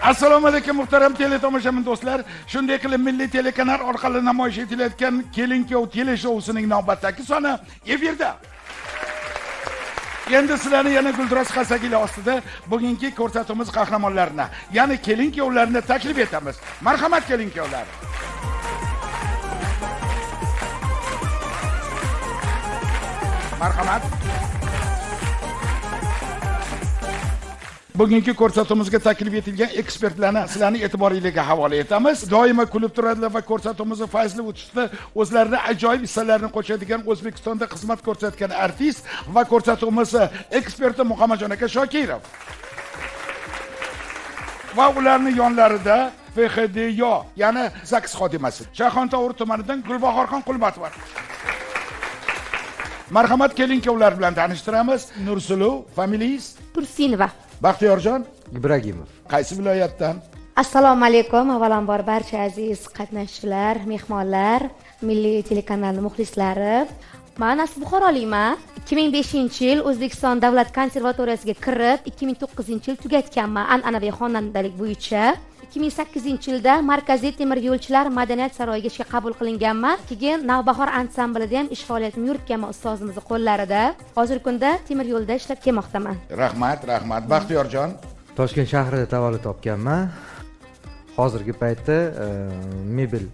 Assalomu alaykum muhtaram teletomoshabin do'stlar. Shunday qilib Milliy telekanal orqali namoyish etilayotgan Kelin-kuyov teleshousining navbatdagi soni efirda. Endi sizlarni yana guldiroz qasagilar ostida bugungi ko'rsatuvimiz qahramonlarini, ya'ni kelin-kuyovlarni taklif etamiz. Marhamat kelin-kuyovlar. Marhamat. Bugungi ko'rsatuvimizga taklif etilgan ekspertlarni sizlarning e'tiboringizga havola etamiz. Doimo kulib turadilar va ko'rsatuvimizni fayzli o'tishda o'zlarining ajoyib hissalarini qo'shadigan O'zbekistonda xizmat ko'rsatgan artist va ko'rsatuvimiz eksperti Muhammadjon aka Shokirov. Va ularning yonlarida FHDYO, ya'ni ZAKS xodimasi Shayxontohur tumanidan Gulbahorxon Qulmatova. Marhamat kelin-kuyovlar bilan tanishtiramiz. Nursulu, familiyas? Tursinova. Baxtiyorjon Ibragimov. Qaysi viloyatdan? Assalomu alaykum. Avvalambor barcha aziz qatnashchilar, mehmonlar, Milliy telekanali muxlislari. Men asli Buxorolikman. 2005-yil O'zbekiston Davlat konservatoriyasiga kirib, 2009-yil tugatganman an'anaviy xonandalik bo'yicha. 2008-yilda Markaziy temir yo'lchilar madaniyat saroyiga ishga qabul qilinganman. Keyin Navbahor ansamblida ham ish faoliyatimni yuritganman ustozimizning qo'llarida. Hozirgi kunda temir yo'lda ishlab kelmoqdaman. Rahmat. Baxtiyorjon Toshkent shahrida tavallud topganman. Hozirgi paytda mebel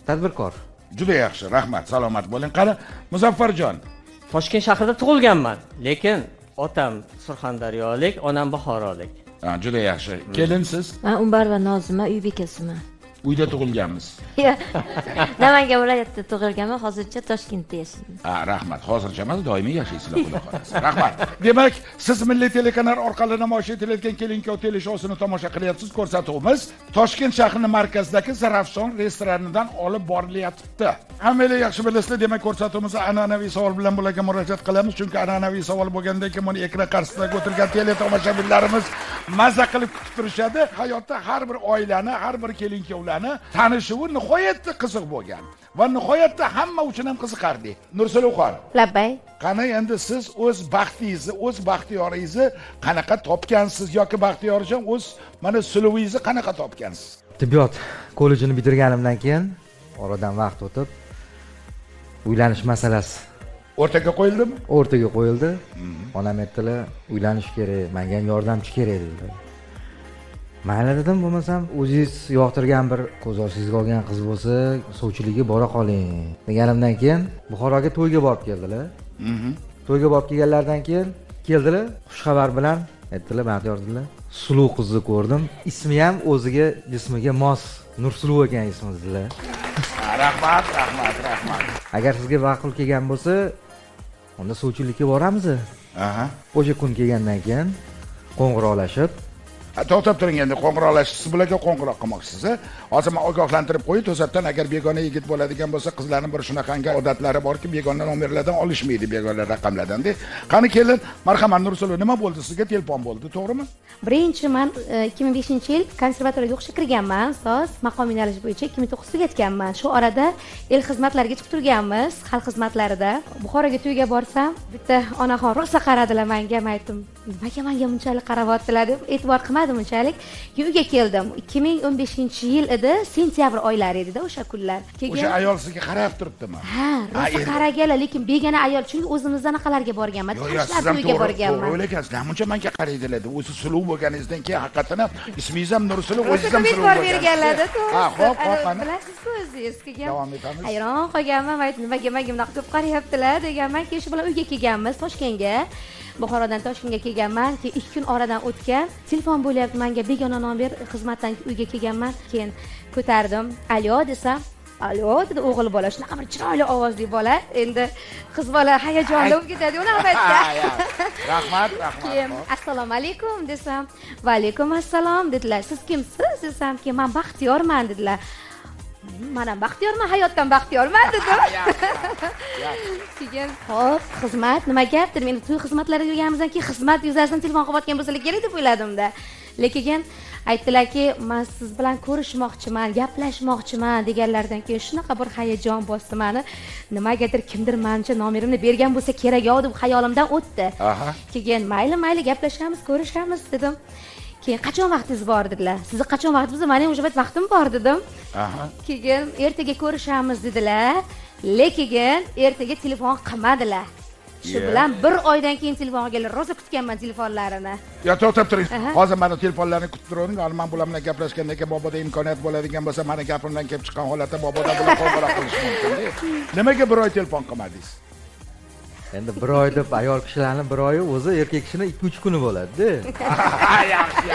tadbirkor. Juda yaxshi, rahmat, salomat bo'ling. Qani, Muzaffarjon. Toshkent shahrida tug'ilganman, lekin otam Surxondaryolik, onam Buxorolik. Juda yaxshi. Kelinsiz? Men Umbarva Nozima uy bekasiman. Uyda tug'ilganmiz. Namangan viloyatida tug'ilganman, hozircha Toshkentda yashayman. Rahmat. Hozircha emas, doimiy yashaysizlar xudo xohlasa. Rahmat. Demak, siz Milliy telekanal orqali namoyish etilayotgan Kelin-kuyov teleshousini tomosha qilyapsiz. Ko'rsatuvimiz Toshkent shahrining markazidagi Zarafshon restoranidan olib borilyapti. Hammalar yaxshi bilasizlar, demak ko'rsatuvimizni an'anaviy savol bilan bularga murojaat qilamiz, chunki an'anaviy savol bo'lgandan keyin buni ekran qarshisida o'tirgan teletomoshabinlarimiz mazza qilib kutib turishadi. Hayotda har bir oilani, har bir kelin-kuyovlarni tanishuvi nihoyatda qiziq bo'lgan va nihoyatda hamma uchun ham qiziqarli. Nursuluxon. Labbay. Qani endi siz o'z baxtingizni, o'z baxtiyoringizni qanaqa topgansiz yoki Baxtiyorjon o'z mana suluvingizni qanaqa topgansiz? Tibbiyot kollejini bitirganimdan keyin oradan vaqt o'tib uylanish masalasi O'rtaga qo'yildimi? O'rtaga qo'yildi. Onam aytdilar, uylanish kerak, menga ham yordamchi kerak dedilar. Mayli dedim, bo'lmasam o'zingiz yoqtirgan bir ko'z oshingizga olgan qiz bo'lsa, sovchilikka bora qoling deganimdan keyin Buxoroga to'yga borib keldilar. To'yga borib kelganlardan keyin keldilar, xushxabar bilan aytdilar, Baxtiyor dedilar, suluv qizni ko'rdim. Ismi ham o'ziga, jismiga mos, Nursuluv ekan ismi dedilar. Rahmat. Agar sizga ma'qul kelgan bo'lsa, unda sovchilikka boramiz. O'sha kun kelgandan keyin qo'ng'iroqlashib, to'xtab turing, endi qo'ng'iroqlashingiz bularga qo'ng'iroq qilmoqchisiz. Hozir men ogohlantirib qo'yay, to'satdan agar begona yigit bo'ladigan bo'lsa, qizlarning bir shunaqangi odatlari borki, begona nomerlardan olishmaydi, begona raqamlardan. Qani kelin, marhamat Nursulu, nima bo'ldi? Sizga telefon bo'ldi, to'g'rimi? Birinchi men 2005-yil konservatoriyaga o'qishga kirganman, ustoz maqom yo'nalishi bo'yicha 2009 tugatganman. Shu orada el xizmatlariga chiqib turganmiz, xalq xizmatlarida. Buxoroga to'yga borsam, bitta onaxon rosa qaradilar menga, aytdim, nimaga menga bunchalik qarayaptilar deb e'tibor qilmadim unchalik. Uyga keldim. 2015-yil edi, sentyabr oylari edi o'sha kunlar. O'sha ayol sizga qarab turibdimi? Ha, rosa qaraganlar, lekin begona ayol, chunki o'zimizdan aqalarga borganman, tashlab to'yga borganman. To'g'ri o'ylagansiz, namuncha menga qaraydilar deb, o'zi suluv bo'lganingizdan keyin haqiqatan o'zingiz ham Nursulu, o'zingiz ham suluv bo'lgansiz. Berganlar-da, to'g'ri. Xo'p, qani. Bilasiz-ku o'zingiz kelgan. Davom etamiz. Hayron qolganman, aytdim, nimaga menga bunaqa ko'p qarayaptilar deganman. Keyin shu bilan uyga kelganmiz, Toshkentga. Buxorodan Toshkentga kelganman. Keyin 2 kun oradan o'tgan. Telefon bo'lyapti menga, begona nomer xizmatdan uyga kelganman. Keyin ko'tardim. Alo desam, alo dedi o'g'il bola, shunaqa bir chiroyli ovozli bola. Endi qiz bola hayajonda bo'lib ketadi uni albatta. Rahmat. Keyin assalomu alaykum desam, va alaykum assalom dedilar. Siz kimsiz desam, ki men Baxtiyorman dedilar. Men ham Baxtiyorman, hayotdan Baxtiyorman dedim. Keyin xo'p, xizmat nima gap dedim. Endi to'y xizmatlariga yurganimizdan keyin xizmat yuzasidan telefon qilayotgan bo'lsalar kerak deb o'yladim-da. Lekin aytdilarki, men siz bilan ko'rishmoqchiman, gaplashmoqchiman deganlardan keyin shunaqa bir hayajon bosdi meni. Nimagadir kimdir mencha nomerimni bergan bo'lsa kerak-ku deb xayolimdan o'tdi. Keyin mayli gaplashamiz, ko'rishamiz dedim. keyin qachon vaqtingiz bor dedilar. Sizni qachon vaqtingiz bor? Meni ham o'sha payt vaqtim bor dedim. Aha. Keyin ertaga ko'rishamiz dedilar. Lekin ertaga telefon qilmadilar. Shu bilan bir oydan keyin telefon olganlar. Rosa kutganman telefonlarini. Yo, to'xtab turing. Hozir mana telefonlarni kutib turavering. Hali men bular bilan gaplashgandan keyin boboda imkoniyat bo'ladigan bo'lsa, meni gapimdan kelib chiqqan holatda boboda bular qo'ng'iroq qilish mumkin. Nimaga bir oy telefon qilmadingiz? Endi bir oy deb ayol kishilarni bir oyi o'zi erkak kishini 2-3 kuni bo'ladi-da. Yaxshi.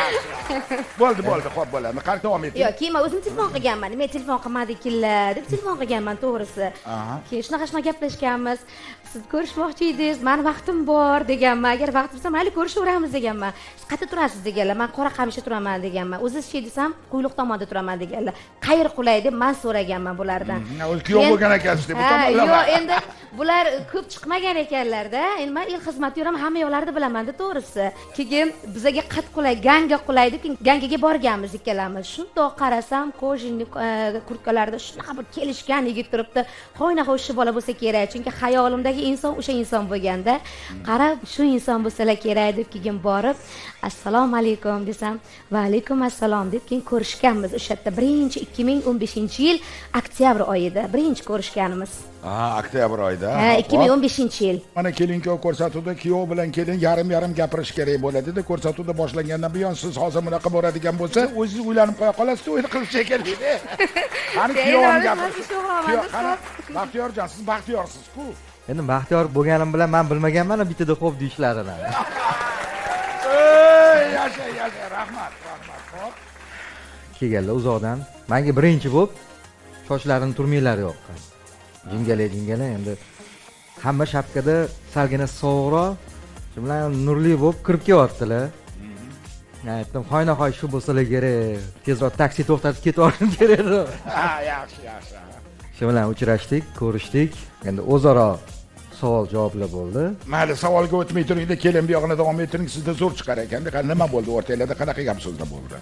Bo'ldi, xo'p bo'ladi. Qani davom eting. Yo'q, keyin men o'zim telefon qilganman. Men telefon qilmadiklar deb telefon qilganman, to'g'risi. Keyin shunaqa gaplashganmiz. Siz ko'rishmoqchi edingiz, meni vaqtim bor deganman. Agar vaqt bo'lsa, mayli ko'rishaveramiz deganman. Siz qayerda turasiz deganlar. Men Qoraqamishda turaman deganman. O'zingiz chi desam, Quyliq tomonda turaman deganlar. Qayer qulay deb men so'raganman bulardan. Ul kuyov bo'lgan ekansiz deb bu tomonlama. Yo'q, endi bular ko'p chiqmagan ekanlar-da. Endi men el xizmat yuraman, hamma yoqlarda bilaman-da, to'g'risi. Keyin bizga qat qulay, ganga qulay deb gangaga borganmiz ikkalamiz. Shundoq qarasam, kojinni kurtkalarda shunaqa bir kelishgan yigit turibdi. Xo'yna-xo'shi bola bo'lsa kerak, chunki xayolimdagi inson o'sha inson bo'lganda, qarab shu inson bo'lsalar kerak deb keyin borib, assalomu alaykum desam, va alaykum assalom deb keyin ko'rishganmiz. O'sha yerda 2015-yil oktyabr oyida birinchi ko'rishganimiz. Oktyabr oyida. 2015-yil. Mana kelin-kuyov ko'rsatuvda kuyov bilan kelin yarim gapirish kerak bo'ladi-da. Ko'rsatuvda boshlangandan buyon siz hozir bunaqa boradigan bo'lsa, o'zingiz uylanib qo'ya qolasiz, to'yni qilish kerak-da. Qani kuyovim gapirsiz. Baxtiyorjon, siz baxtiyorsiz-ku. Endi baxtiyor bo'lganim bilan men bilmaganman bitada xo'p deyishlarini. Yasha, rahmat. Xo'p. Kelganlar uzoqdan. Menga birinchi bo'lib sochlarini turmaylari yoqqan. Jingala endi hamma shapkada salgina sovuqroq, shu bilan nurli bo'lib kirib kelyaptilar. Aytdim, xoyna-xoy shu bo'lsalar kerak. Tezroq taksi to'xtatib ketib kerak. Yaxshi. Shu bilan uchrashdik, ko'rishdik. Endi o'zaro savol-javoblar bo'ldi. Mayli, savolga o'tmay turingda, kelin bu yog'ini davom ettiring. Sizda zo'r chiqar ekan. Nima bo'ldi o'rtalarda? Qanaqa gap so'zlar bo'ldi?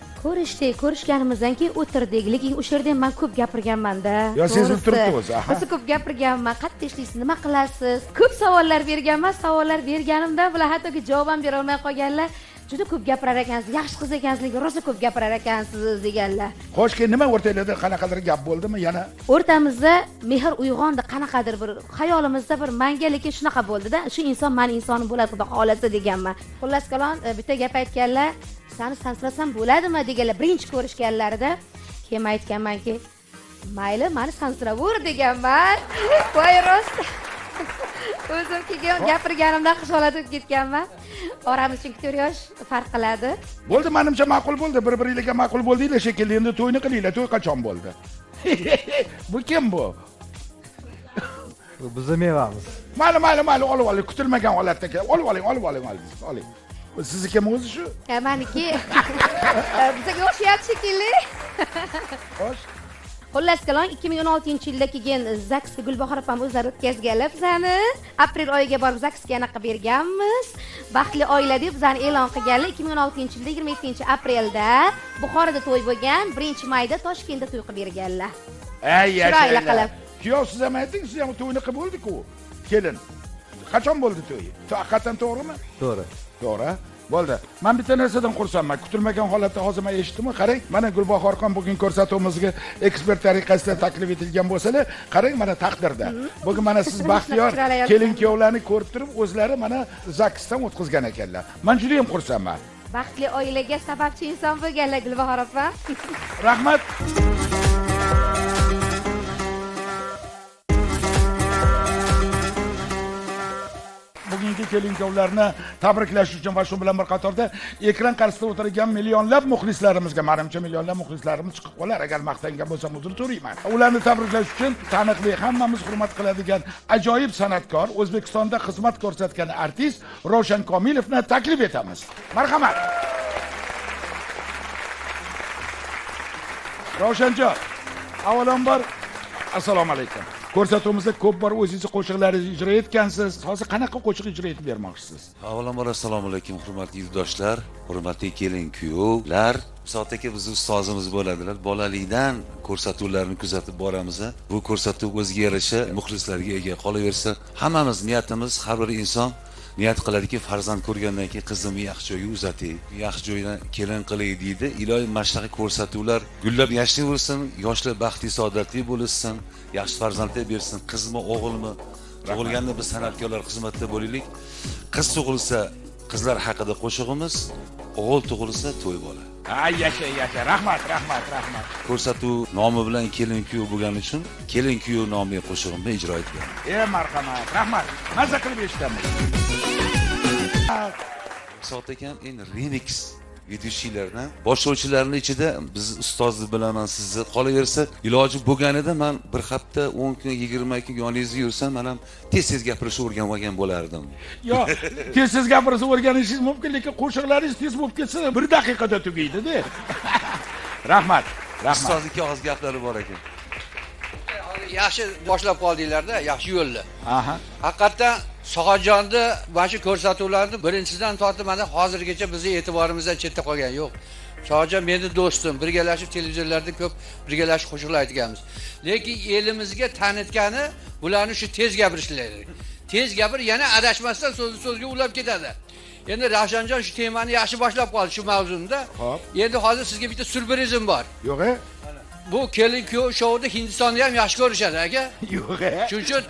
Ko'rishganimizdan keyin o'tirdik, lekin o'sha yerda men ko'p gapirganman-da. Yo, sezilib turibdi o'zi. O'zi ko'p gapirganman. Qayerda ishlaysiz, nima qilasiz? Ko'p savollar berganman. Savollar berganimda bular hattoki javob ham bera olmay qolganlar. Juda ko'p gapirar ekansiz, yaxshi qiz ekansiz, rosa ko'p gapirar ekansiz deganlar. Xo'sh, keyin nima o'rtalarda qanaqadir gap bo'ldimi yana? O'rtamizda mehr uyg'ondi, qanaqadir bir xayolimizda bir menga lekin shunaqa bo'ldi-da, shu inson meni insonim bo'ladi, xudo xolasa deganman. Xullas kalon bitta gap aytganlar, seni sansirasam bo'ladimi deganlar birinchi ko'rishganlarida. Keyin aytganmanki, mayli, meni sansiraver deganman. Voy rost. O'zim keyin gapirganimdan xusholat o'tib ketganman. Oramiz chunki 4 yosh farq qiladi. Bo'ldi, menimcha ma'qul bo'ldi. Bir-biringizga ma'qul bo'ldinglar shekilli. Endi to'yni qilinglar. To'y qachon bo'ldi? Bu kim bu? Bizni mevamiz. Mayli, olib oling. Kutilmagan holatda kel. Olib oling. Bu siznikimi o'zi shu? Meniki. Bizga o'xshayapti shekilli. Xo'sh. Xullas kalon 2016-yilda keyin Zaksga Gulbahor opam o'zlari o'tkazganlar bizani. Aprel oyiga borib Zaksga anaqa berganmiz. Baxtli oila deb bizani e'lon qilganlar. 2016-yilda 27-aprelda Buxoroda to'y bo'lgan, 1-mayda Toshkentda to'y qilib berganlar. Yashaylar. Kuyov siz ham ayting, siz ham to'yni qilib bo'ldi-ku. Kelin. Qachon bo'ldi to'y? Haqiqatan to'g'rimi? To'g'ri. Bo'ldi. Men bitta narsadan xursandman. Kutilmagan holatda hozir men eshitdimmi? Qarang, mana Gulbahorxon bugun ko'rsatuvimizga ekspert tariqasida taklif etilgan bo'lsalar, qarang mana taqdirda. Bugun mana siz baxtiyor kelin-kuyovlarni ko'rib turib, o'zlari mana zaksdan o'tkazgan ekanlar. Men juda ham xursandman. Baxtli oilaga sababchi inson bo'lganlar Gulbahor opa. Rahmat. Bugungi kelin-kuyovlarni tabriklash uchun va shu bilan bir qatorda ekran qarshisida o'tirgan millionlab muxlislarimizga, menimcha millionlab muxlislarimiz chiqib qolar agar maqtangan bo'lsam uzr so'rayman. Ularni tabriklash uchun taniqli, hammamiz hurmat qiladigan ajoyib san'atkor, O'zbekistonda xizmat ko'rsatgan artist Ravshan Komilovni taklif etamiz. Marhamat. Ravshanjon, avvalambor assalomu alaykum. Ko'rsatuvimizda ko'p bor o'zingiz qo'shiqlaringizni ijro etgansiz. Hozir qanaqa qo'shiq ijro etib bermoqchisiz? Avvalambor assalomu alaykum hurmatli yurtdoshlar, hurmatli kelin-kuyovlar. Soat aka bizning ustozimiz bo'ladilar. Bolalikdan ko'rsatuvlarni kuzatib boramiz. Bu ko'rsatuv o'ziga yarasha muxlislarga ega qolaversa, hammamiz niyatimiz har bir inson niyat qiladiki, farzand ko'rgandan keyin qizimni yaxshi joyga uzatay, yaxshi joydan kelin qilay deydi. Ilohiy mana shunaqa ko'rsatuvlar gullab yashayversin, yoshlar baxtli saodatli bo'lsin, yaxshi farzandlar bersin, qizmi, o'g'ilmi. Tug'ilganda biz san'atkorlar xizmatida bo'laylik. Qiz tug'ilsa, qizlar haqida qo'shig'imiz, o'g'il tug'ilsa to'y bola. Ha, yasha. Rahmat. Ko'rsatuv nomi bilan kelin kuyov bo'lgani uchun kelin kuyov nomiga qo'shig'imni ijro etgan. Marhamat. Rahmat. Mazza qilib eshitamiz. Soat ekan endi remix vedущийларdan boshlovchilarning ichida biz ustozni bilaman, sizni qolaversa iloji bo'lganida men bir hafta 10 kun 20 kun yoningizda yursam men ham tez gapirishni o'rganib olgan bo'lardim. Yo, tez gapirishni o'rganishingiz mumkin, lekin qo'shiqlaringiz tez bo'lib ketsa 1 daqiqada tugaydi-da. Rahmat. Ustozning og'iz gaplari bor ekan. Yaxshi boshlab qoldinglar-da, yaxshi yo'lda. Aha. Haqiqatan Sohajonni mana shu ko'rsatuvlarni birinchidan tortib mana hozirgacha bizning e'tiborimizdan chetda qolgani yo'q. Sohajon meni do'stim, birgalashib televizorlarda ko'p birgalashib qo'shiqlar aytganmiz. Lekin elimizga tanitgani bularni shu tez gapirishlari. Tez gapir, yana adashmasdan so'zga ulab ketadi. Endi Ravshanjon shu temani yaxshi boshlab qoldi shu mavzunda. Xo'p. Endi hozir sizga bitta surprizim bor. Yo'q-e? Bu kelin kuyov shouda Hindistonni ham yaxshi ko'rishadi aka. Yo'q-e? Shuning uchun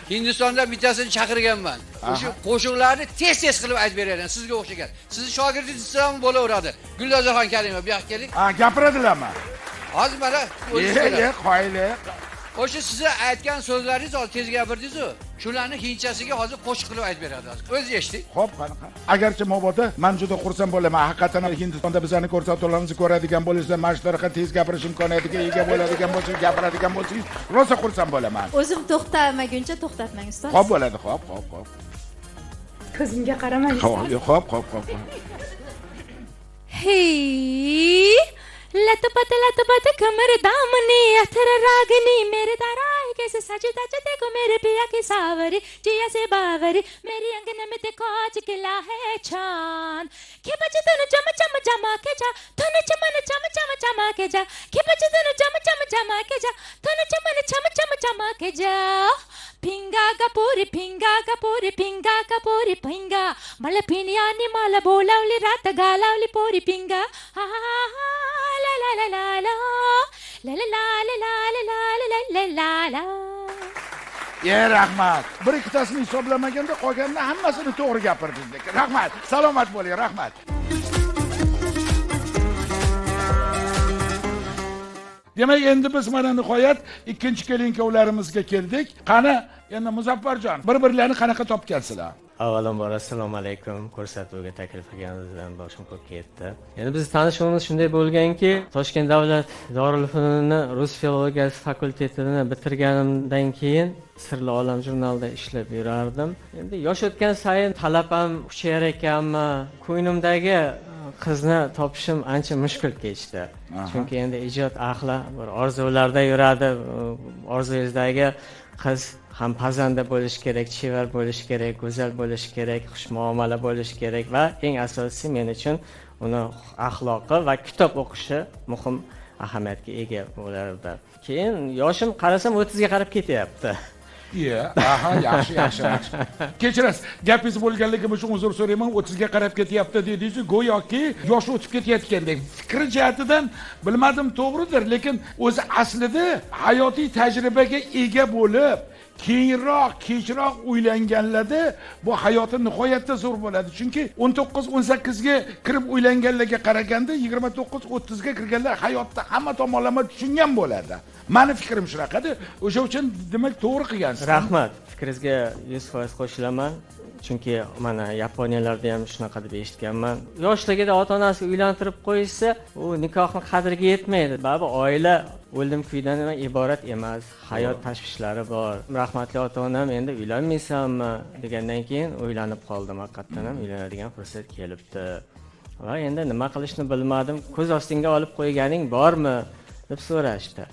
Hindistondan bittasini chaqirganman. O'sha qo'shiqlarni tez qilib aytib beradi, sizga o'xshagan. Sizni shogirdingiz ham bo'laveradi. Gulnozaxon Karimova, bu yoqqa keling. Ha, gapiradilarmi? Hozir mana o'zingiz. Qoyili. O'sha sizni aytgan so'zlaringiz hozir tez gapirdingiz-ku. Shularni hindchasiga hozir qo'shiq qilib aytib beradi hozir. O'zingiz eshiting. Xo'p, qanaqa? Agarchi mabodo men juda xursand bo'laman. Haqiqatan Hindistonda bizani ko'rsatuvlarimizni ko'radigan bo'lsa, mana shu tariqa tez gapirish imkoniyatiga ega bo'ladigan bo'lsa, gapiradigan bo'lsangiz, rosa xursand bo'laman. O'zim to'xtamaguncha to'xtatmang ustoz. Xo'p bo'ladi, xo'p. Ko'zimga qaramang. Xo'p. Hey! लत-पत कमर दामनी अथर रागनी मेरे ताराए कैसे सजदा देखो मेरे पिया की सावरी जिया से बावरी मेरी अंगन में देखो आज खिला है चांद के बजे तनु चम के जा तनु चमन चम के जा के बजे तनु चम के जा तनु चमन चम के जा पिंगा कपूरी पिंगा मल पिनियानी माल बोलावली रात गालावली पोरी पिंगा la la la la la la la la la la la la la. Rahmat. Bir ikkitasini hisoblamaganda qolganini hammasini to'g'ri gapirdingiz. Rahmat. Salomat bo'ling, rahmat. Demak, endi biz mana nihoyat ikkinchi kelinkovlarimizga keldik. Qani, endi Muzaffarjon, bir-birlarini qanaqa topgansizlar? Avvalambor assalomu alaykum. Ko'rsatuvga taklif qilganingizdan boshim ko'p ketdi. Endi biz tanishuvimiz shunday bo'lganki, Toshkent davlat Dorilfununi Rus filologiyasi fakultetini bitirganimdan keyin Sirli olam jurnalida ishlab yurardim. Endi yosh o'tgan sayin talabam kuchayar ekanmi, ko'nglimdagi qizni topishim ancha mushkul kechdi. Chunki endi ijod ahli bir orzularda yuradi. Orzungizdagi qiz ham pazanda bo'lishi kerak, chevar bo'lishi kerak, go'zal bo'lishi kerak, xushmuomala bo'lishi kerak va eng asosiysi men uchun uni axloqi va kitob o'qishi muhim ahamiyatga ega bo'lardi. Keyin yoshim qarasam 30 ga qarab ketyapti. Yaxshi. Kechirasiz, gapingiz bo'lganligim uchun uzr so'rayman. 30 ga qarab ketyapti dedingiz, go'yoki yosh o'tib ketayotgandek. Fikr jihatidan bilmadim, to'g'ridir, lekin o'zi aslida hayotiy tajribaga ega bo'lib kechroq uylanganlarda bu hayoti nihoyatda zo'r bo'ladi. Chunki 19-18 ga kirib uylanganlarga qaraganda 29-30 ga kirganlar hayotda hamma tomonlama tushungan bo'ladi. Meni fikrim shunaqada. O'sha uchun demak to'g'ri qilgansiz. Rahmat. Fikringizga 100% qo'shilaman. Chunki mana Yaponiyalarda ham shunaqa deb eshitganman. Yoshligida ota-onasi uylantirib qo'ysa, u nikohning qadriga yetmaydi. Ba'zi oila o'ldim kuydan iborat emas, hayot tashvishlari bor. Rahmatli ota-onam endi uylanmaysanmi degandan keyin uylanib qoldim. Haqiqatan ham uylanadigan fursat kelibdi. Va endi nima qilishni bilmadim. Ko'z ostingga olib qo'yganing bormi deb so'rashdi.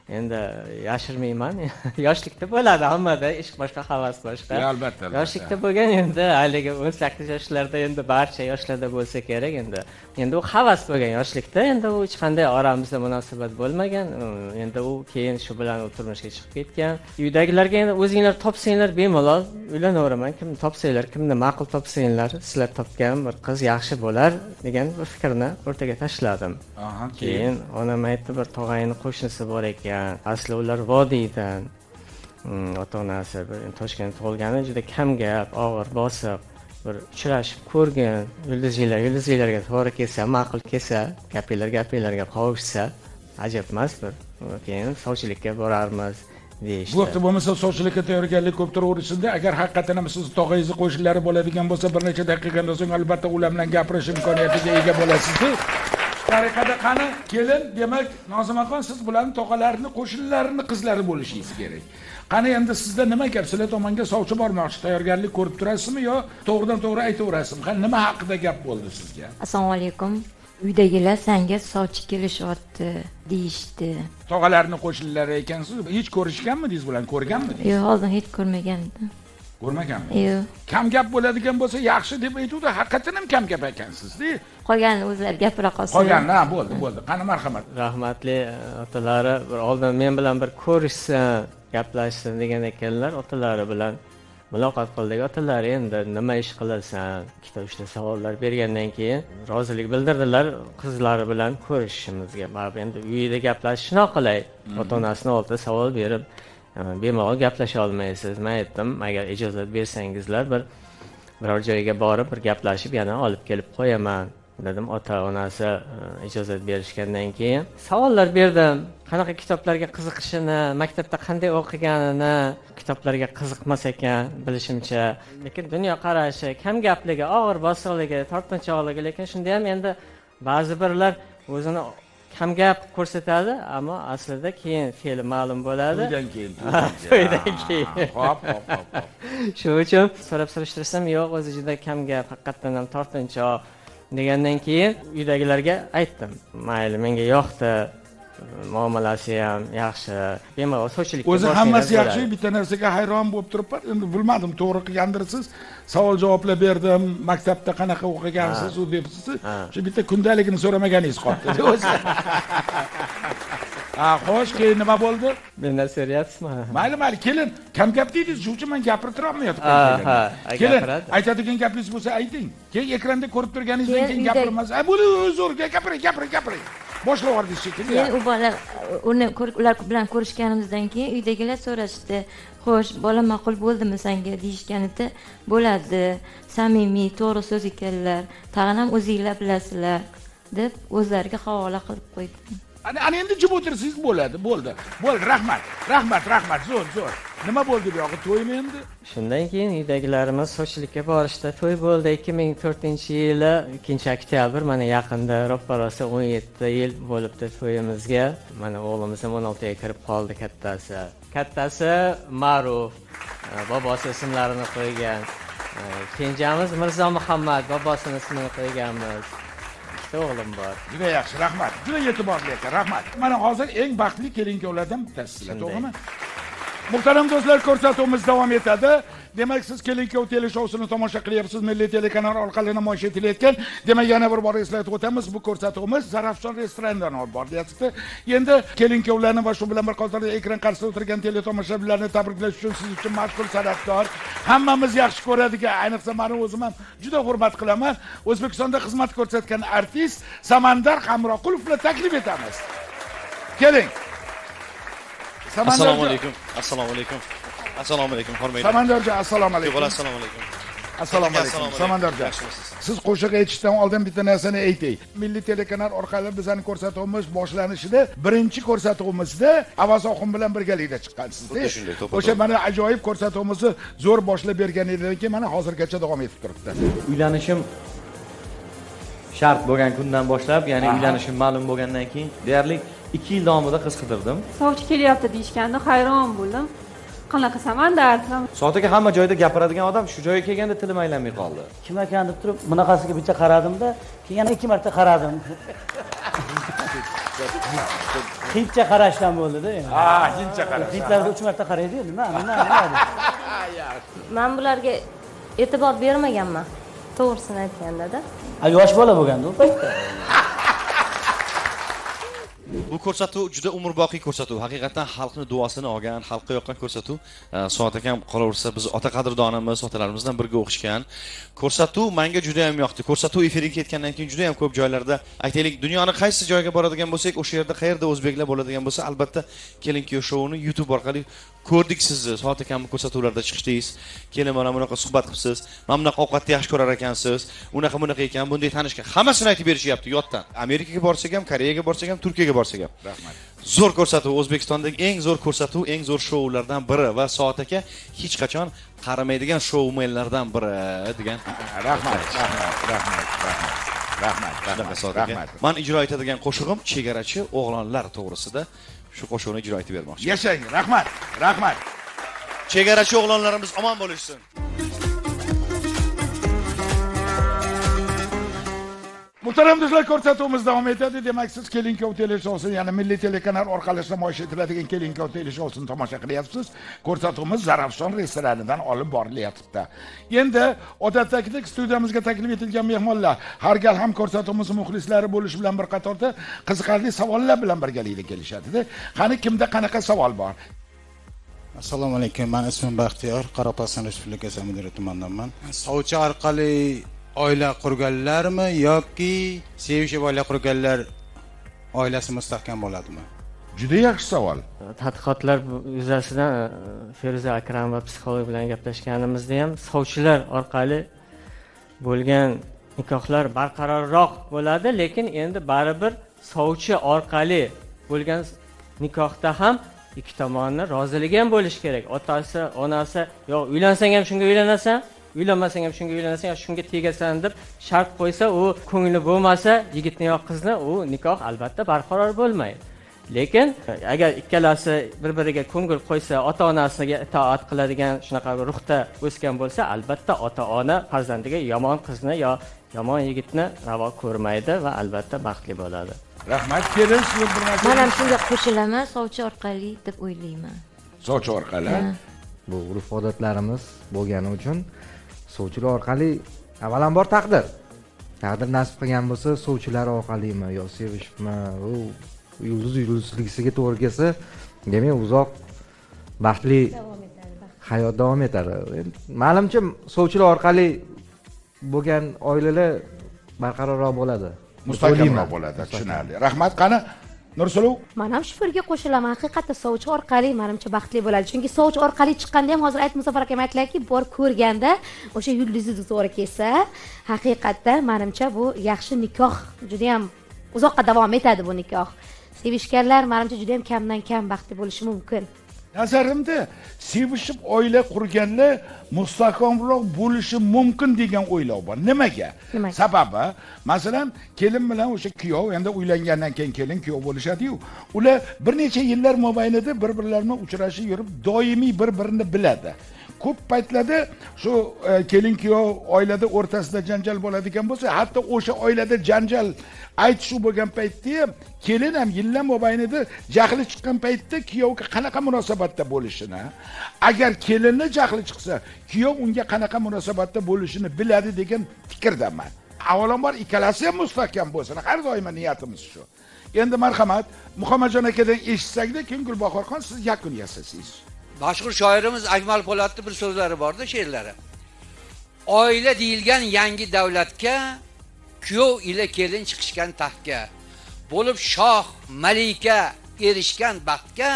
Endi yashirmayman. Yoshlikda bo'ladi hammada, ishq boshqa, havas boshqa. Albatta. Yoshlikda bo'lgan endi haligi 18 yoshlarda endi barcha yoshlarda bo'lsa kerak endi. Endi u havas bo'lgan yoshlikda, endi u hech qanday oramizda munosabat bo'lmagan. Endi u keyin shu bilan turmushga chiqib ketgan. Uydagilarga endi o'zinglar topsanglar bemalol uylanaveraman, kimni topsanglar, kimni ma'qul topsanglar, sizlar topgan bir qiz yaxshi bo'lar degan bir fikrni o'rtaga tashladim. Aha, Keyin onam aytdi, bir tog'ayni qo'shnisi bor ekan. Asli ular vodiydan. Ota-onasi bir Toshkentda tug'ilgani, juda kam gap, og'ir, bosiq. Bir uchrashib ko'rgan, yulduzlarga to'g'ri kelsa, ma'qul kelsa, gapinglarga qovushsa, ajab emas bir. Keyin sovchilikka borarmiz deyishdi. Bu vaqtda bo'lmasa sovchilikka tayyorgarlik ko'p turaverishsinda, agar haqiqatan ham siz tog'angizni qo'shnilari bo'ladigan bo'lsa, bir necha daqiqadan so'ng albatta ular bilan gapirish imkoniyatiga ega bo'lasiz-ku. Tariqada qani kelin, demak Nozimaxon siz bularning tog'alarini, qo'shnilarini qizlari bo'lishingiz kerak. Qani endi sizda nima gap? Sizlar tomonga sovchi bormoqchi, tayyorgarlik ko'rib turasizmi yo to'g'ridan to'g'ri aytaverasizmi? Qani nima haqida gap bo'ldi sizga? Assalomu alaykum. Uydagilar senga sovchi kelishyapti deyishdi. Tog'alarni qo'shnilari ekansiz, hech ko'rishganmidingiz bilan, ko'rganmidingiz? Yo'q, oldin hech ko'rmagandim. Ko'rmaganmi? Yo'q. Kam gap bo'ladigan bo'lsa, yaxshi deb aytuvdi, haqiqatan ham kam gap ekansiz-da. Qolganini o'zlari gapira qolsin. Qolgan, ha, bo'ldi. Qani marhamat. Rahmatli otalari bir oldin men bilan bir ko'rishsin, gaplashsin degan ekanlar, otalari bilan muloqot qildik. Otalari endi nima ish qilasan, ikkita uchta savollar bergandan keyin rozilik bildirdilar qizlari bilan ko'rishishimizga. Baribir endi uyida gaplashish noqulay. Ota-onasini oldida savol berib, bemalol gaplasha olmaysiz. Men aytdim, agar ijozat bersangizlar biror joyga borib bir gaplashib yana olib kelib qo'yaman dedim. Ota-onasi ijozat berishgandan keyin savollar berdim. Qanaqa kitoblarga qiziqishini, maktabda qanday o'qiganini, kitoblarga qiziqmas ekan bilishimcha, lekin dunyo qarashi, kam gapligi, og'ir bosiqligi, tortinchoqligi, lekin shunda ham endi ba'zi birlar o'zini kam gap ko'rsatadi, ammo aslida keyin fe'li ma'lum bo'ladi. To'ydan keyin. Hop. Shuning uchun so'rab surishtirsam, yo'q, o'zi juda kam gap, haqiqatan ham tortinchoq degandan keyin uydagilarga aytdim. Mayli, menga yoqdi. Muomalasi ham yaxshi. Bemalol sovchilikka o'zi hammasi yaxshi, bitta narsaga hayron bo'lib turibman. Endi bilmadim, to'g'ri qilgandirsiz. Savol javoblar berdim. Maktabda qanaqa o'qigansiz, u debsiz. Shu bitta kundaligini so'ramaganingiz qoldi. O'zi. Xo'sh, keyin nima bo'ldi? Mendan so'rayapsizmi? Mayli, kelin. Kam gap dedingiz, shuning uchun men gapirib turolmayapman. Kelin, aytadigan gapingiz bo'lsa ayting. Keyin ekranda ko'rib turganingizdan keyin gapirmas. Bo'ldi, zo'rga gapiring. Boshlavordingiz shekilli. Keyin u bola ular bilan ko'rishganimizdan keyin uydagilar so'rashdi. Xo'sh, bola ma'qul bo'ldimi senga deyishganida, bo'ladi. Samimiy, to'g'ri so'z ekanlar. Tag'in ham o'zingizlar bilasizlar deb o'zlariga havola qilib qo'ydim. Ana endi jim o'tirsangiz bo'ladi. Bo'ldi. Rahmat. Zo'r. Nima bo'ldi bu yoqda, to'ymi endi? Shundan keyin uydagilarimiz sovchilikka borishdi. To'y bo'ldi 2004-yili 2-oktyabr, mana yaqinda ro'pparasi 17 yil bo'libdi to'yimizga. Mana o'g'limiz ham 16 ga kirib qoldi kattasi. Kattasi Ma'ruf, bobosi ismlarini qo'ygan. Kenjamiz Mirzo Muhammad, bobosining ismini qo'yganmiz. O'g'lim bor. Juda yaxshi, rahmat. Juda e'tiborli ekan, rahmat. Mana hozir eng baxtli kelin-kuyovlardan bittasizlar, to'g'rimi? Muhtaram do'stlar, ko'rsatuvimiz davom etadi. Demak, siz kelin-kuyov teleshowsini tomosha qilyapsiz. Milliy telekanal orqali namoyish etilayotgan. Demak, yana bir bor eslatib o'tamiz. Bu ko'rsatuvimiz Zarafshon restoranidan olib borilyapti. Endi kelin-kuyovlarni va shu bilan bir qatorda ekran qarshisida o'tirgan teletomoshabinlarni tabriklash uchun siz uchun mashhur san'atkor, hammamiz yaxshi ko'radigan, ayniqsa meni o'zim ham juda hurmat qilaman, O'zbekistonda xizmat ko'rsatgan artist Samandar Hamroqulovni taklif etamiz. Keling. Assalomu alaykum. Hurmatli. Samandarjon, assalomu alaykum. Assalomu alaykum. Samandarjon. Siz qo'shiq aytishdan oldin bitta narsani aytay. Milliy telekanal orqali bizning ko'rsatuvimiz boshlanishida, birinchi ko'rsatuvimizda Avaz Oxun bilan birgalikda chiqqansiz-da. O'sha mana ajoyib ko'rsatuvimizni zo'r boshlab bergan edingiz, mana hozirgacha davom etib turibdi. Uylanishim shart bo'lgan kundan boshlab, ya'ni uylanishim ma'lum bo'lgandan keyin deyarli 2 yil davomida qiz qidirdim. Sovchi kelyapti deyishganda hayron bo'ldim. Qanaqa Samandar? Soatiga hamma joyda gapiradigan odam shu joyga kelganda tilim aylanmay qoldi. Kim ekan deb turib, bunaqasiga bitta qaradimda, keyin yana 2 marta qaradim. Hindcha qarashdan bo'ldi-da. Hindcha qarash. Hindlarda 3 marta qaraydi, nima? Men bularga e'tibor bermaganman. To'g'risini aytganda-da. Yosh bola bo'lganda u paytda. Bu ko'rsatuv juda umrboqiy ko'rsatuv. Haqiqatan xalqning duosini olgan, xalqqa yoqqan ko'rsatuv. Soat akam qolaversa biz ota qadrdonimiz, otalarimizdan birga o'qishgan. Ko'rsatuv menga juda ham yoqdi. Ko'rsatuv efirga ketgandan keyin juda ham ko'p joylarda, aytaylik, dunyoning qaysi joyiga boradigan bo'lsak, o'sha yerda qayerda o'zbeklar bo'ladigan bo'lsa, albatta keling-kuyov showini YouTube orqali ko'rdik sizni. Soat akamning ko'rsatuvlarida chiqdingiz. Kelin mana bunaqa suhbat qilibsiz. Mana bunaqa ovqatni yaxshi ko'rar ekansiz. Unaqa ekan, bunday tanishgan. Hammasini aytib berishyapti yotdan. Amerikaga borsak ham, Koreyaga borsak ham, Turkiyaga borsak ham. Rahmat. Zo'r ko'rsatuv, O'zbekistondagi eng zo'r ko'rsatuv, eng zo'r shoulardan biri va Soat aka hech qachon qaramaydigan shoumenlardan biri degan. Rahmat. Rahmat. Men ijro etadigan qo'shig'im chegarachi o'g'lonlar to'g'risida shu qo'shiqni ijro etib bermoqchiman. Yashang. Rahmat. Chegarachi o'g'lonlarimiz omon bo'lishsin. Muhtaram do'stlar, ko'rsatuvimiz davom etadi. Demak, siz Kelinkov teleshowsini, ya'ni Milliy telekanal orqali namoyish etiladigan Kelinkov teleshowsini tomosha qilyapsiz. Ko'rsatuvimiz Zarafshon restoranidan olib borilyapti. Endi odatdagidek studiyamizga taklif etilgan mehmonlar har gal ham ko'rsatuvimiz muxlislari bo'lish bilan bir qatorda qiziqarli savollar bilan birgalikda kelishadi. Qani kimda qanaqa savol bor? Assalomu alaykum. Men ismim Baxtiyor, Qoraqalpog'iston Respublikasi Amudira tumanidanman. Sovchi orqali oila qurganlarmi yoki sevishib oila qurganlar oilasi mustahkam bo'ladimi? Juda yaxshi savol. Tadqiqotlar yuzasidan Feruza Akram va psixolog bilan gaplashganimizda ham sovchilar orqali bo'lgan nikohlar barqarorroq bo'ladi, lekin endi baribir sovchi orqali bo'lgan nikohda ham ikki tomonning roziligi ham bo'lishi kerak. Otasi, onasi, yo uylansang ham shunga uylanasan, uylanmasang ham shunga uylanasan, yo shunga tegasan deb shart qo'ysa, u ko'ngli bo'lmasa, yigitni yo qizni, u nikoh albatta barqaror bo'lmaydi. Lekin agar ikkalasi bir-biriga ko'ngil qo'ysa, ota-onasiga itoat qiladigan shunaqa ruhda o'sgan bo'lsa, albatta ota-ona farzandiga yomon qizni yo yomon yigitni ravo ko'rmaydi va albatta baxtli bo'ladi. Rahmat, kelin, siz bir narsa. Men ham shunga qo'shilaman, sovchi orqali deb o'ylayman. Sovchi orqali. Bu urf odatlarimiz bo'lgani uchun sovchilar orqali avvalambor taqdir nasib qilgan bo'lsa, sovchilar orqalimi yo sevishmi, u yulduzligisiga to'g'ri kelsa, demak uzoq baxtli hayot davom etadi. Ma'lumcha sovchilar orqali bo'lgan oilalar barqarorroq bo'ladi. Mustahkamroq bo'ladi, tushunarli. Rahmat, qani Nursulov? Men ham shu fikrga qo'shilaman. Haqiqatda sovchi orqali menimcha baxtli bo'ladi. Chunki sovchi orqali chiqqanda ham hozir Muzaffar akam aytdilarki, bor ko'rganda o'sha yulduzni to'g'ri kelsa, haqiqatda menimcha bu yaxshi nikoh, juda ham uzoqqa davom etadi bu nikoh. Sevishganlar menimcha juda ham kamdan kam baxtli bo'lishi mumkin. Nazarimda sevishib oila qurganlar mustahkamroq bo'lishi mumkin degan o'ylov bor. Nimaga? Sababi, masalan, kelin bilan o'sha kuyov, endi uylangandan keyin kelin kuyov bo'lishadi-yu. Ular bir necha yillar mobaynida bir-birlarini uchrashib yurib, doimiy bir-birini biladi. Ko'p paytlarda shu kelin kuyov oilada o'rtasida janjal bo'ladigan bo'lsa, hatto o'sha oilada janjal aytishuv bo'lgan paytda ham kelin ham yillar mobaynida jahli chiqqan paytda kuyovga qanaqa munosabatda bo'lishini, agar kelinni jahli chiqsa, kuyov unga qanaqa munosabatda bo'lishini biladi degan fikrdaman. Avvalambor ikkalasi ham mustahkam bo'lsin. Har doim niyatimiz shu. Endi marhamat, Muhammadjon akadan eshitsakda, keyin Gulbahorxon siz yakun yasaysiz. Mashhur shoirimiz Akmal Po'latning bir so'zlari borda, she'rlari. Oila deyilgan yangi davlatga kuyov ila kelin chiqishgan taxtga, bo'lib shoh, malika erishgan baxtga,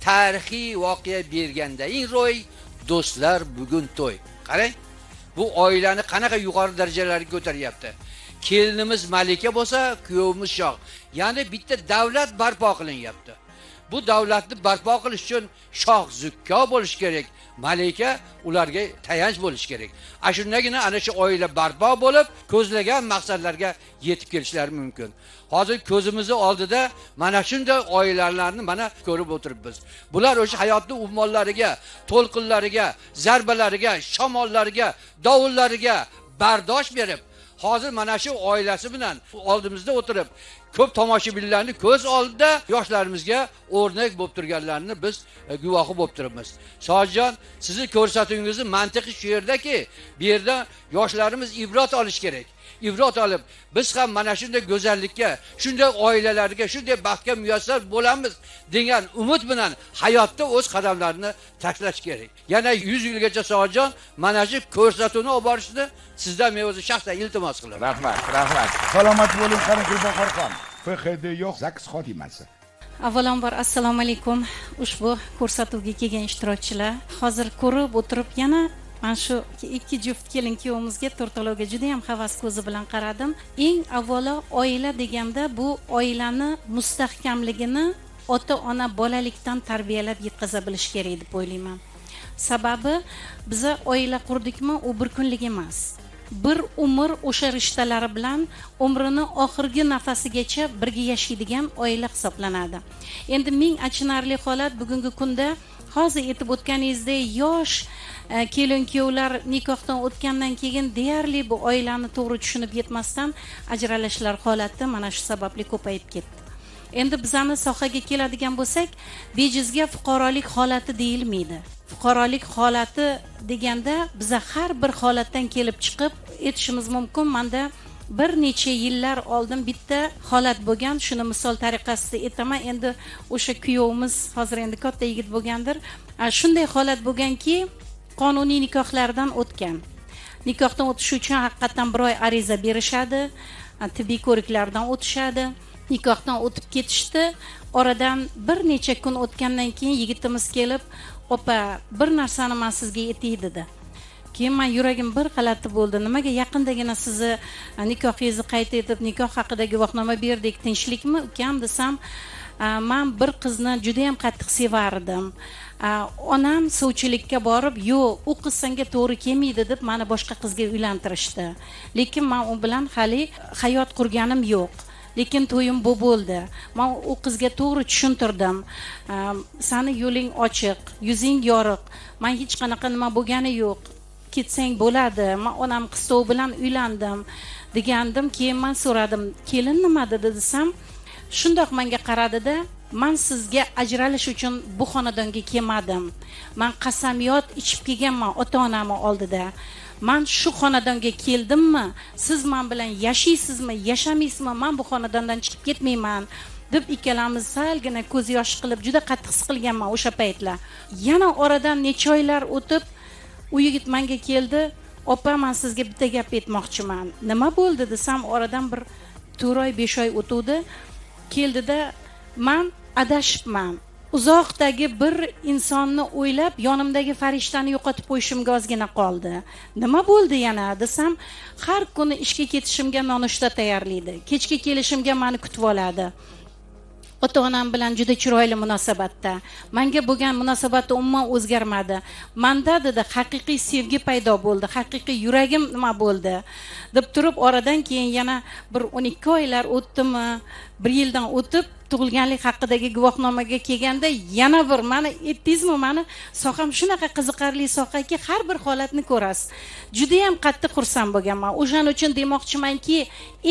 tarixiy voqea bergandayin ro'y, do'stlar bugun to'y. Qarang, bu oilani qanaqa yuqori darajalarga ko'taryapti. Kelinimiz malika bo'lsa, kuyovimiz shoh. Ya'ni bitta davlat barpo qilinyapti. Bu davlatni barpo qilish uchun shoh zukko bo'lish kerak, malika ularga tayanch bo'lish kerak. Shundagina ana shu oila barpo bo'lib, ko'zlagan maqsadlarga yetib kelishlari mumkin. Hozir ko'zimizning oldida mana shunday oilalarni mana ko'rib o'tiribmiz. Bular o'sha hayotning ummonlariga, to'lqinlariga, zarbalariga, shamollariga, dovullariga bardosh berib, hozir mana shu oilasi bilan oldimizda o'tirib, ko'p tomoshabinlarni ko'z oldida yoshlarimizga o'rnak bo'lib turganlarini biz guvohi bo'lib turibmiz. Soatjon, sizni ko'rsatuvingizni mantiqi shu yerdaki, bu yerda yoshlarimiz ibrat olish kerak. Ibrat olib, biz ham mana shunday go'zallikka, shunday oilalarga, shunday baxtga muyassar bo'lamiz degan umid bilan hayotda o'z qadamlarini tashlash kerak. Yana 100 yilgacha Soatjon mana shu ko'rsatuvni olib borishni sizdan men o'zi shaxsan iltimos qilaman. Rahmat, rahmat. Salomat bo'ling, qani Gulbahorxon. FHD yo'q, ZAKS xotimasi. Avvalambor assalomu alaykum. Ushbu ko'rsatuvga kelgan ishtirokchilar, hozir ko'rib o'tirib yana mana shu ikki juft kelin kuyovimizga to'rtaloga juda ham havas ko'zi bilan qaradim. Eng avvalo oila deganda bu oilani mustahkamligini ota-ona bolalikdan tarbiyalab yetkaza bilish kerak deb o'ylayman. Sababi biza oila qurdikmi, u bir kunlik emas. Bir umr o'sha rishtalari bilan umrini oxirgi nafasigacha birga yashaydigan oila hisoblanadi. Endi ming achinarli holat bugungi kunda hozir aytib o'tganingizdek yosh kelin kuyovlar nikohdan o'tgandan keyin deyarli bu oilani to'g'ri tushunib yetmasdan ajralishlar holati mana shu sababli ko'payib ketdi. Endi bizani sohaga keladigan bo'lsak, bejizga fuqarolik holati deyilmaydi. Fuqarolik holati deganda biza har bir holatdan kelib chiqib aytishimiz mumkin. Menda bir necha yillar oldin bitta holat bo'lgan, shuni misol tariqasida aytaman. Endi o'sha kuyovimiz hozir endi katta yigit bo'lgandir. Shunday holat bo'lganki, qonuniy nikohlardan o'tgan. Nikohdan o'tish uchun haqiqatan bir oy ariza berishadi, tibbiy ko'riklardan o'tishadi. Nikohdan o'tib ketishdi. Oradan bir necha kun o'tgandan keyin yigitimiz kelib, "Opa, bir narsani men sizga aytay" dedi. Keyin men yuragim bir g'alati bo'ldi. Nimaga yaqindagina sizni nikohingizni qayta etib, nikoh haqida guvohnoma berdik, tinchlikmi? Ukam desam, men bir qizni juda ham qattiq sevardim. Onam suvchilikka borib, "Yo'q, u qiz senga to'g'ri kelmaydi" deb meni boshqa qizga uylantirishdi. Lekin men u bilan hali hayot qurganim yo'q. Lekin to'yim bu bo'ldi. Men u qizga to'g'ri tushuntirdim. Seni yo'ling ochiq, yuzing yoriq. Men hech qanaqa nima bo'lgani yo'q. Ketsang bo'ladi. Men onam qistov bilan uylandim degandim. Keyin men so'radim, "Kelin nima dedi?" desam, shundoq menga qaradida, "Men sizga ajralish uchun bu xonadonga kelmadim. Men qasamyod ichib kelganman ota-onamning oldida. Men shu xonadonga keldimmi, siz men bilan yashaysizmi, yashamaysizmi, men bu xonadondan chiqib ketmayman" deb ikkalamiz salgina ko'z yosh qilib juda qattiq siqilganman o'sha paytlar. Yana oradan necha oylar o'tib u yigit menga keldi, "Opa, men sizga bitta gap aytmoqchiman." "Nima bo'ldi?" desam, oradan bir 4 oy 5 oy o'tdi. Keldida, "Men adashibman. Uzoqdagi bir insonni o'ylab yonimdagi farishtani yo'qotib qo'yishimga ozgina qoldi." "Nima bo'ldi yana?" desam, "Har kuni ishga ketishimga nonushta tayyorlaydi. Kechga kelishimga meni kutib oladi. Ota-onam bilan juda chiroyli munosabatda. Menga bo'lgan munosabati umuman o'zgarmadi. Menda" dedi, "haqiqiy sevgi paydo bo'ldi. Haqiqiy yuragim nima bo'ldi?" deb turib, oradan keyin yana bir 12 oylar o'tdimi, 1 yildan o'tib tug'ilganlik haqidagi guvohnomaga kelganda yana bir meni aytdingizmi, meni soham shunaqa qiziqarli sohaki, har bir holatni ko'rasiz. Juda ham qattiq xursand bo'lganman. O'shaning uchun demoqchimanki,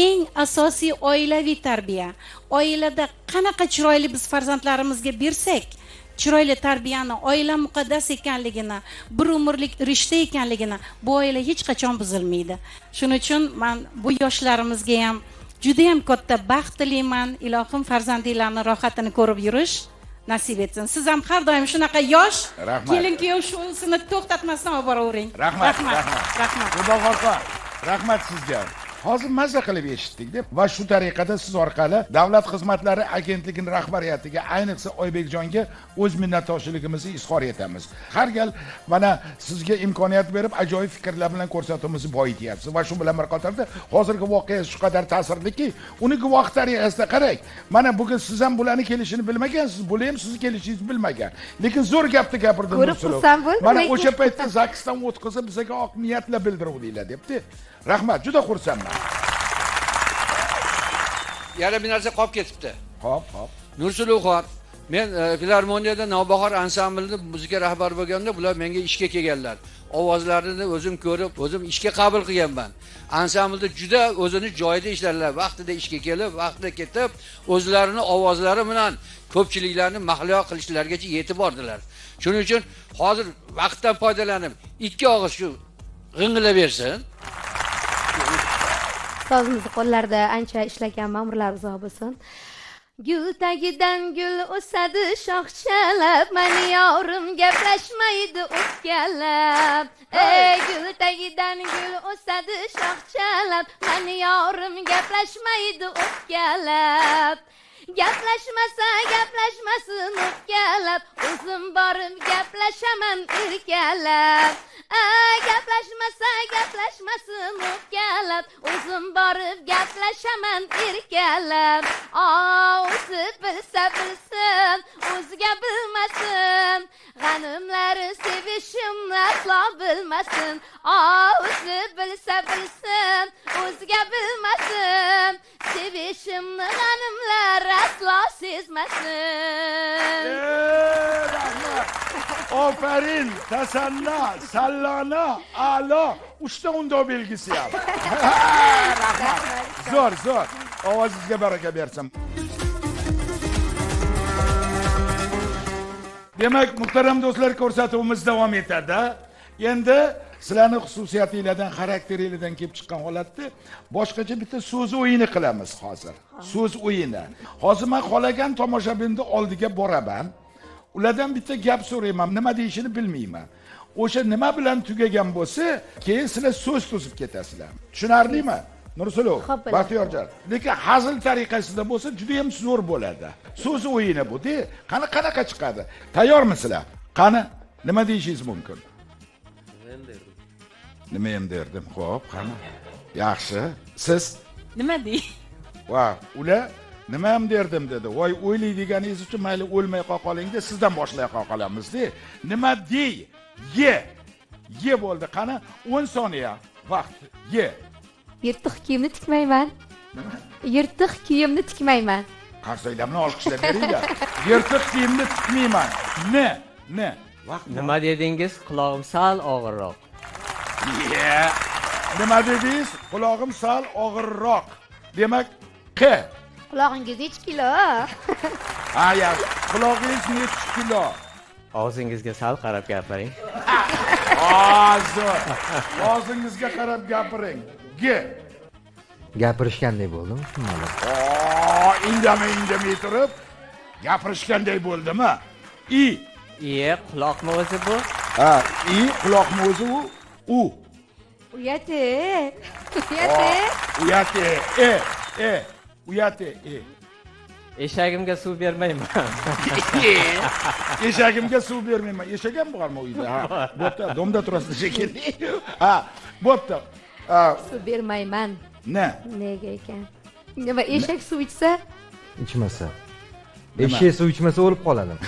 eng asosiy oilaviy tarbiya. Oilada qanaqa chiroyli biz farzandlarimizga bersak, chiroyli tarbiyani, oila muqaddas ekanligini, bir umrlik rishta ekanligini, bu oila hech qachon buzilmaydi. Shuning uchun men bu yoshlarimizga ham juda ham katta baxt tilayman. Ilohim farzandinglarni rohatini ko'rib yurish nasib etsin. Siz ham har doim shunaqa yosh kelin kuyov shusini to'xtatmasdan olib boravering. Rahmat. Rahmat. Gulbahorxon, rahmat sizga. Hozir mazza qilib eshitdik deb va shu tariqada siz orqali Davlat xizmatlari agentligining rahbariyatiga, ayniqsa Oybekjonga o'z minnatdorchiligimizni izhor etamiz. Har gal mana sizga imkoniyat berib, ajoyib fikrlar bilan ko'rsatuvimizni boyityapsiz va shu bilan bir qatorda hozirgi voqea shu qadar ta'sirliki, uni guvoh tariqasida qarang. Mana bugun siz ham bularni kelishini bilmagansiz, bular ham sizni kelishingizni bilmagan. Lekin zo'r gapni gapirdim. Ko'rib xursand bo'ldim. Mana o'sha paytda ZAKSdan o'tkazib bizga oq niyatla bildiruvdinglar debdi. Rahmat, juda xursandman. Yana bir narsa qolib ketibdi. Hop. Nursuluvxon, Men filarmoniyada Navbahor ansamblida muzika rahbari bo'lganda bular menga ishga kelganlar. Ovozlarini o'zim ko'rib, o'zim ishga qabul qilganman. Ansamblda juda o'zini joyida ishlarlar. Vaqtida ishga kelib, vaqtida ketib, o'zlarini ovozlari bilan ko'pchiliklarni mahliyo qilishlarigacha yetib bordilar. Shuning uchun hozir vaqtdan foydalanib, ikki og'iz shu g'ing'ilab bersin. Sozimizni qo'llarida ancha ishlagan ma'murlar uzoq bo'lsin. Gul tagidan gul o'sadi shoxchalab, mani yorim gaplashmaydi o'tkalab. Ey gul tagidan gul o'sadi shoxchalab, mani yorim gaplashmaydi o'tkalab. Gaplashmasa gaplashmasin o'tkalab, o'zim borib gaplashaman erkalab. Gaplashmasa gaplashmasin o'tkalab, o'zim borib gaplashaman erkalab. O'zi bilsa bilsin, o'ziga bilmasin, g'animlari sevishimni aslo bilmasin. O'zi bilsa bilsin, o'ziga bilmasin, sevishimni g'animlar aslo sezmasin. Oferin, tasanna, sallana, a'lo. 3 ta undov belgisi ham. Rahmat. Zo'r. Ovozingizga baraka bersin. Demak, muhtaram do'stlar, ko'rsatuvimiz davom etadi. Endi sizlarning xususiyatingizdan, xarakteringizdan kelib chiqqan holatda boshqacha bitta so'z o'yini qilamiz hozir. So'z o'yini. Hozir men xolagan tomoshabinni oldiga boraman. Ulardan bitta gap so'rayman, nima deyishini bilmayman. O'sha nima bilan tugagan bo'lsa, keyin sizlar so'z to'sib ketasizlar. Tushunarlimi? Nursulov, Baxtiyorjon. Lekin hazil tariqasida bo'lsa, juda ham zo'r bo'ladi. So'z o'yini bu-da. Qanaqa chiqadi? Tayyormisizlar? Qani, nima deyishingiz mumkin? Nima ham derdim? Xo'p, qani. Yaxshi. Siz nima dey? Va, ular nima ham derdim dedi. Voy, o'ylaydiganingiz uchun mayli o'lmay qo'ying-da, sizdan boshlay qo'yamiz-da. Nima dey? Ye bo'ldi. Qani 10 soniya vaqt. Ye. Yirtiq kiyimni tikmayman. Yirtiq kiyimni tikmayman. Qarsaylarni olqishlab beringlar. Yirtiq kiyimni tikmayman. Ne? Vaqt. Nima dedingiz? Quloqim sal og'irroq. Nima dedingiz? Quloqim sal og'irroq. Demak, Qulog'ingiz necha kilo? Yaxshi. Qulog'ingiz necha kilo? Og'zingizga sal qarab gapiring. Zo'r. Og'zingizga qarab gapiring. Gapirishgandek bo'ldim, tushunmadim. Indamay turib gapirishgandek bo'ldimi? Quloqmi o'zi bu? Quloqmi o'zi u? Uyati. Uyati. Eshagimga suv bermayman. Eshagimga suv bermayman. Eshagim bormi uyda? Bo'pti, domda turasiz shekilli. Bo'pti. Suv bermayman. Nega ekan? Nima eshak suv ichsa? Ichmasa. Eshak suv ichmasa o'lib qoladimi?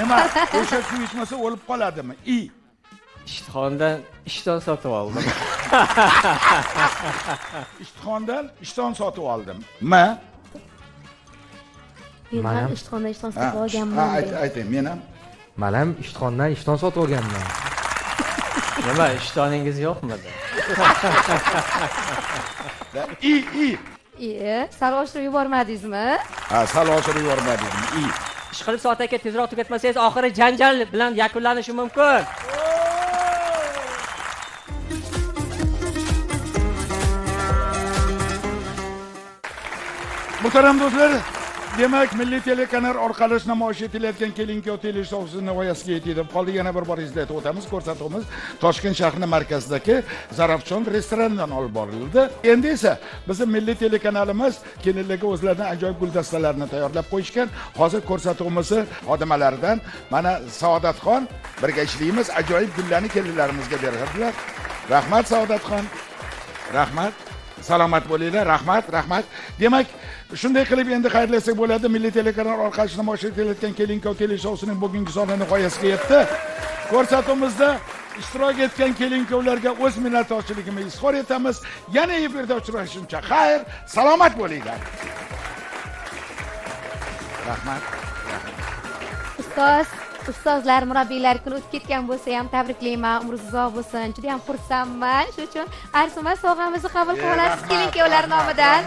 Nima? Eshak suv ichmasa o'lib qoladimi? Ishtixondan ishton sotib oldim. Ishtixondan ishton sotib oldim. Men ham ishtixondan ishton sotib olganman. Ayting, men ham. Men ham ishtixondan ishton sotib olganman. Nima, ishtoningiz yo'qmidi? Sal oshirib yubormadingizmi? Sal oshirib yubormadingizmi? Ishqilib soat aka tezroq tugatmasangiz, oxiri janjal bilan yakunlanishi mumkin. Muhtaram do'stlar, demak, Milliy telekanal orqali namoyish etilayotgan kelin-kuyov teleshousining nihoyasiga yetib qoldi. Yana bir bor eslatib o'tamiz, ko'rsatuvimiz Toshkent shahri markazidagi Zarafshon restoranidan olib borildi. Endi esa bizning Milliy telekanalimiz kelinlarga o'zlarining ajoyib guldastalarini tayyorlab qo'yishgan. Hozir ko'rsatuvimizni xodimalaridan mana Saodatxon birga ishlaymiz, ajoyib gullarni kelinlarimizga beradilar. Rahmat Saodatxon. Rahmat. Salomat bo'linglar. Rahmat. Demak, shunday qilib endi xayrlasak bo'ladi. Milliy telekanal orqali namoyish etilayotgan kelin-kuyov teleshousining bugungi soni nihoyasiga yetdi. Ko'rsatuvimizda ishtirok etgan kelin-kuyovlarga o'z minnatdorchiligimizni izhor etamiz. Yana efirda uchrashguncha xayr, salomat bo'linglar. Rahmat. ustozlar, murabbiylar kuni o'tib ketgan bo'lsa ham tabriklayman, umringiz uzoq bo'lsin. Juda ham xursandman. Shuning uchun Arsumas sovg'amizni qabul qilib olasiz keling-ku ular nomidan.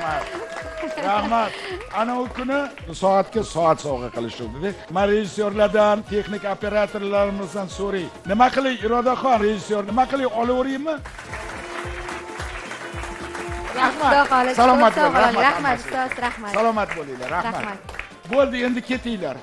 Rahmat. Ana u kuni soatga soat sovg'a qilishdi. Men rejissyorlardan, texnik operatorlarimizdan so'ray. Nima qiling, Irodaxon rejissyor, nima qiling, olaveraymi? Rahmat. Salomat bo'ling. Rahmat, ustoz, rahmat. Salomat bo'linglar. Rahmat. Bo'ldi, endi ketinglar.